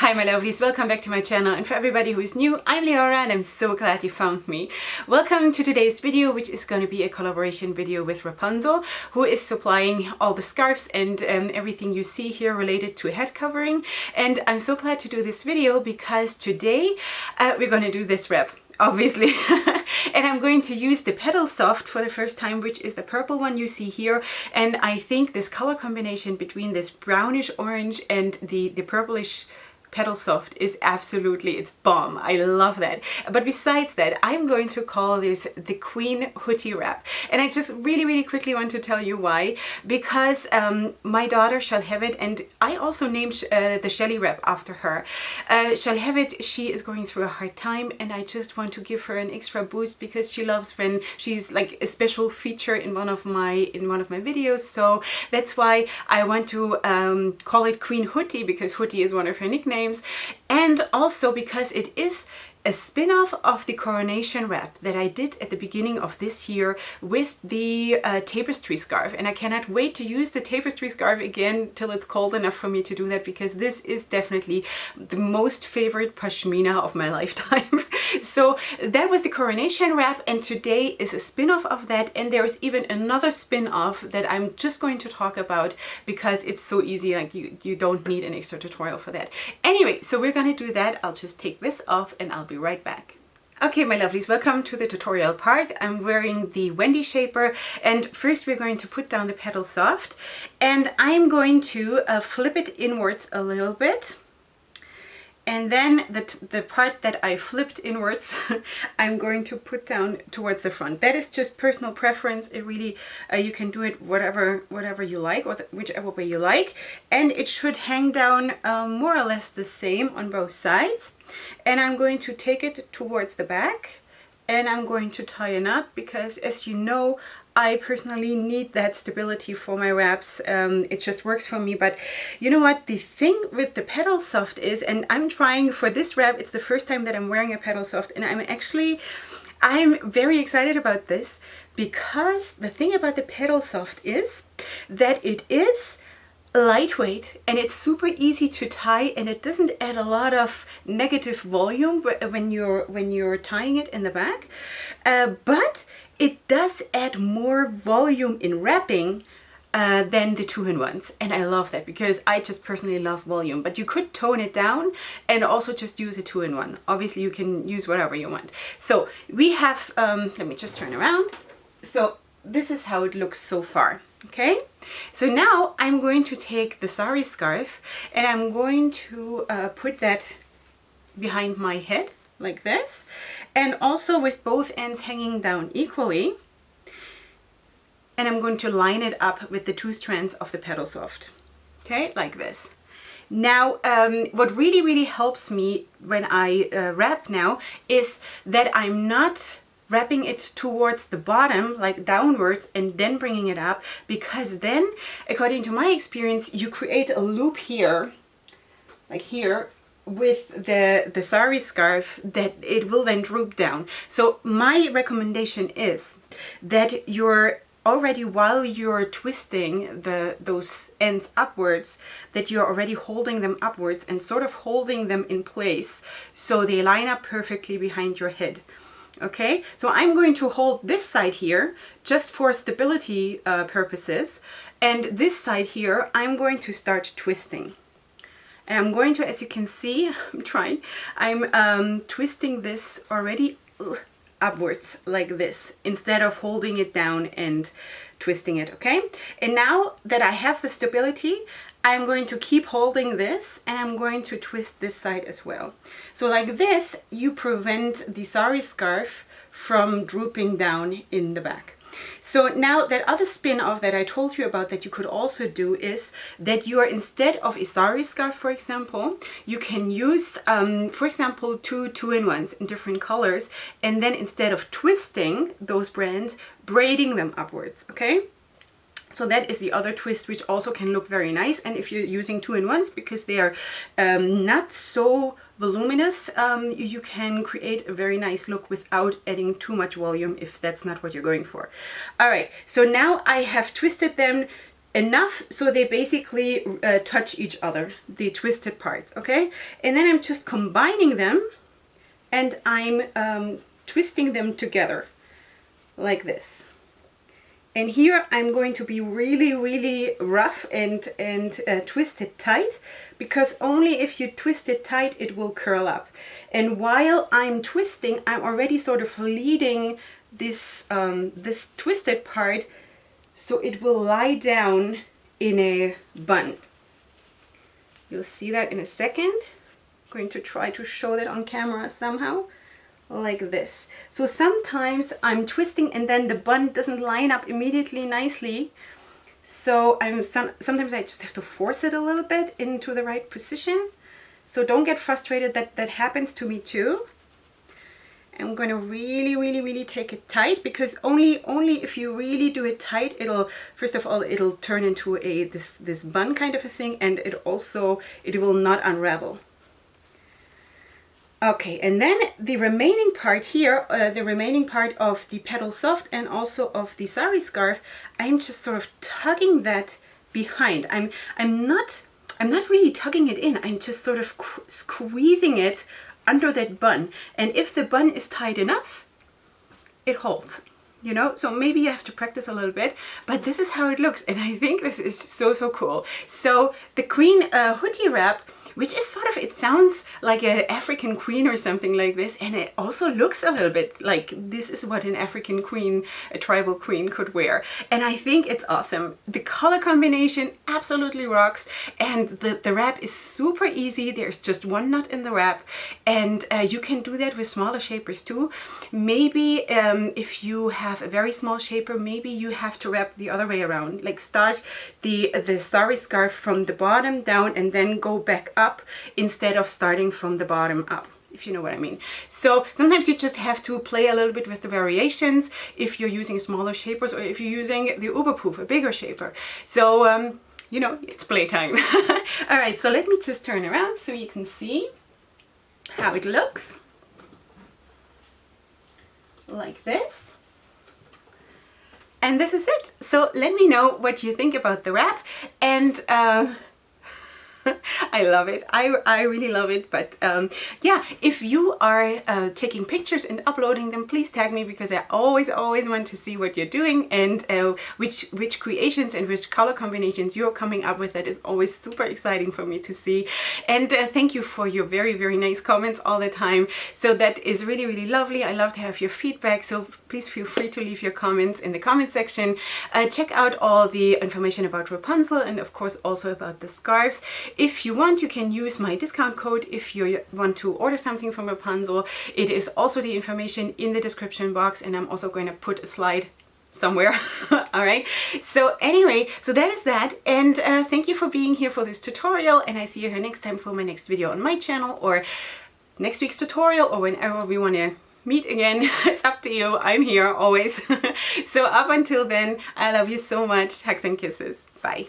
Hi my lovelies, welcome back to my channel, and for everybody who is new, I'm Leorah and I'm so glad you found me. Welcome to today's video, which is going to be a collaboration video with Wrapunzel, who is supplying all the scarves and everything you see here related to head covering. And I'm so glad to do this video because today we're going to do this wrap, obviously. And I'm going to use the Petal Soft for the first time, which is the purple one you see here. And I think this color combination between this brownish orange and the purplish Petal Soft is absolutely, it's bomb. I love that. But besides that, I'm going to call this the Queen Hutti wrap. And I just really quickly want to tell you why. Because my daughter shall have it, and I also named the Shelly wrap after her. Shall have it, she is going through a hard time, and I just want to give her an extra boost because she loves when she's like a special feature in one of my videos. So that's why I want to call it Queen Hutti, because Hutti is one of her nicknames. And also because it is a spin-off of the coronation wrap that I did at the beginning of this year with the tapestry scarf, and I cannot wait to use the tapestry scarf again till it's cold enough for me to do that, because this is definitely the most favorite pashmina of my lifetime. So that was the coronation wrap, and today is a spin-off of that, and there is even another spin-off that I'm just going to talk about because it's so easy, like you don't need an extra tutorial for that. Anyway, so we're gonna do that. I'll just take this off and I'll be right back. Okay, my lovelies, welcome to the tutorial part. I'm wearing the Wendy shaper, and first we're going to put down the Petal Soft, and I'm going to flip it inwards a little bit. And then the part that I flipped inwards, I'm going to put down towards the front. That is just personal preference. It really, you can do it whatever you like, or whichever way you like. And it should hang down more or less the same on both sides. And I'm going to take it towards the back, and I'm going to tie a knot because, as you know, I personally need that stability for my wraps. It just works for me. But you know what? The thing with the Petal Soft is, and I'm trying for this wrap, it's the first time that I'm wearing a Petal Soft, and I'm very excited about this, because the thing about the Petal Soft is that it is lightweight and it's super easy to tie, and it doesn't add a lot of negative volume when you're tying it in the back, but it does add more volume in wrapping than the two-in-ones, and I love that because I just personally love volume. But you could tone it down and also just use a two-in-one. Obviously you can use whatever you want. So we have, let me just turn around. So this is how it looks so far. Okay, so now I'm going to take the sari scarf and I'm going to put that behind my head like this, and also with both ends hanging down equally, and I'm going to line it up with the two strands of the Petal Soft. Okay, like this. Now what really helps me when I wrap now is that I'm not wrapping it towards the bottom, like downwards, and then bringing it up, because then, according to my experience, you create a loop here, like here, with the sari scarf, that it will then droop down. So my recommendation is that you're already, while you're twisting those ends upwards, that you're already holding them upwards and sort of holding them in place so they line up perfectly behind your head. Okay, so I'm going to hold this side here just for stability purposes, and this side here I'm going to start twisting. And I'm going to, as you can see, I'm twisting this already upwards like this, instead of holding it down and twisting it, okay? And now that I have the stability, I'm going to keep holding this, and I'm going to twist this side as well. So like this, you prevent the sari scarf from drooping down in the back. So now that other spin-off that I told you about that you could also do is that you are, instead of a sari scarf, for example, you can use, for example, two-in-ones in different colors, and then instead of twisting those brands, braiding them upwards, okay? So that is the other twist, which also can look very nice. And if you're using two-in-ones, because they are not so voluminous, you can create a very nice look without adding too much volume if that's not what you're going for. All right, so now I have twisted them enough so they basically touch each other, the twisted parts, okay? And then I'm just combining them and I'm twisting them together like this. And here I'm going to be really, really rough and twist it tight, because only if you twist it tight it will curl up. And while I'm twisting, I'm already sort of leading this this twisted part so it will lie down in a bun. You'll see that in a second. I'm going to try to show that on camera somehow. Like this. So sometimes I'm twisting and then the bun doesn't line up immediately nicely. So sometimes I just have to force it a little bit into the right position. So don't get frustrated, that happens to me too. I'm going to really, really, really take it tight, because only if you really do it tight, it'll, first of all, it'll turn into this bun kind of a thing, and it will not unravel. Okay, and then the remaining part here, the remaining part of the petal soft and also of the sari scarf, I'm just sort of tugging that behind. I'm not really tugging it in. I'm just sort of squeezing it under that bun. And if the bun is tight enough, it holds. You know, so maybe you have to practice a little bit, but this is how it looks, and I think this is so cool. So the Queen Hutti wrap, which is sort of, it sounds like an African queen or something like this, and it also looks a little bit like this is what an African queen, a tribal queen, could wear. And I think it's awesome. The color combination absolutely rocks, and the wrap is super easy. There's just one knot in the wrap, and you can do that with smaller shapers too. Maybe if you have a very small shaper, maybe you have to wrap the other way around, like start the sari scarf from the bottom down and then go back up, instead of starting from the bottom up, if you know what I mean. So sometimes you just have to play a little bit with the variations if you're using smaller shapers, or if you're using the Oberpuff, a bigger shaper. So you know, it's playtime. All right, so let me just turn around so you can see how it looks. Like this. And this is it. So let me know what you think about the wrap, and I love it. I really love it. But yeah, if you are taking pictures and uploading them, please tag me, because I always want to see what you're doing, and which creations and which color combinations you're coming up with. That is always super exciting for me to see. And thank you for your very nice comments all the time. So that is really lovely. I love to have your feedback. So please feel free to leave your comments in the comment section. Check out all the information about Wrapunzel, and of course also about the scarves. If you want, you can use my discount code if you want to order something from Wrapunzel. It is also the information in the description box, and I'm also going to put a slide somewhere. All right, so anyway, so that is that, and thank you for being here for this tutorial, and I see you here next time for my next video on my channel, or next week's tutorial, or whenever we want to meet again. It's up to you. I'm here always. So up until then, I love you so much. Hugs and kisses. Bye.